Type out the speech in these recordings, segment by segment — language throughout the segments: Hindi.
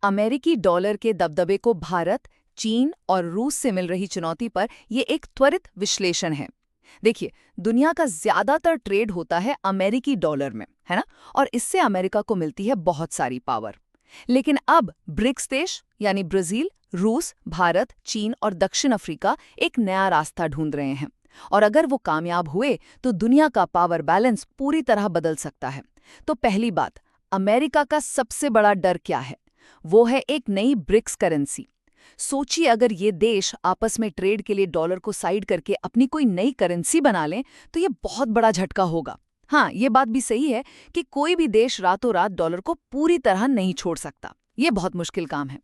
अमेरिकी डॉलर के दबदबे को भारत, चीन और रूस से मिल रही चुनौती पर ये एक त्वरित विश्लेषण है। देखिए, दुनिया का ज्यादातर ट्रेड होता है अमेरिकी डॉलर में, है ना? और इससे अमेरिका को मिलती है बहुत सारी पावर। लेकिन अब ब्रिक्स देश यानी ब्राजील, रूस, भारत, चीन और दक्षिण अफ्रीका एक नया रास्ता ढूंढ रहे हैं। और अगर वो कामयाब हुए तो दुनिया का पावर बैलेंस पूरी तरह बदल सकता है। तो पहली बात, अमेरिका का सबसे बड़ा डर क्या है? वो है एक नई ब्रिक्स करेंसी। सोचिए, अगर ये देश आपस में ट्रेड के लिए डॉलर को साइड करके अपनी कोई नई करेंसी बना लें तो ये बहुत बड़ा झटका होगा। हाँ, ये बात भी सही है कि कोई भी देश रातों रात डॉलर को पूरी तरह नहीं छोड़ सकता। ये बहुत मुश्किल काम है।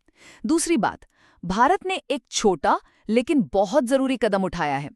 दूसरी बात, भारत ने एक छोटा लेकिन बहुत जरूरी कदम उठाया है।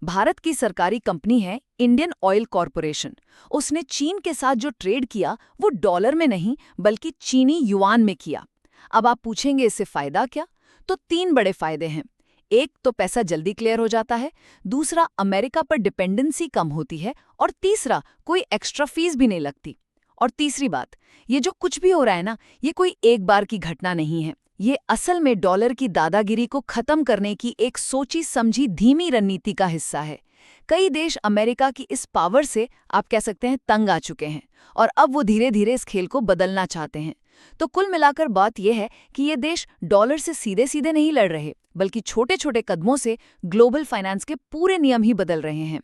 भारत की सरकारी कंपनी है इंडियन ऑयल कॉरपोरेशन। उसने चीन के साथ जो ट्रेड किया वो डॉलर में नहीं बल्कि चीनी युआन में किया। अब आप पूछेंगे इससे फायदा क्या? तो 3 बड़े फायदे हैं। एक तो पैसा जल्दी क्लियर हो जाता है, दूसरा अमेरिका पर डिपेंडेंसी कम होती है और तीसरा कोई एक्स्ट्रा फीस भी नहीं लगती। और तीसरी बात, ये जो कुछ भी हो रहा है ना, ये कोई एक बार की घटना नहीं है। ये असल में डॉलर की दादागिरी को खत्म करने की एक सोची समझी धीमी रणनीति का हिस्सा है। कई देश अमेरिका की इस पावर से आप कह सकते हैं तंग आ चुके हैं और अब वो धीरे धीरे इस खेल को बदलना चाहते हैं। तो कुल मिलाकर बात यह है कि ये देश डॉलर से सीधे सीधे नहीं लड़ रहे, बल्कि छोटे छोटे कदमों से ग्लोबल फाइनेंस के पूरे नियम ही बदल रहे हैं।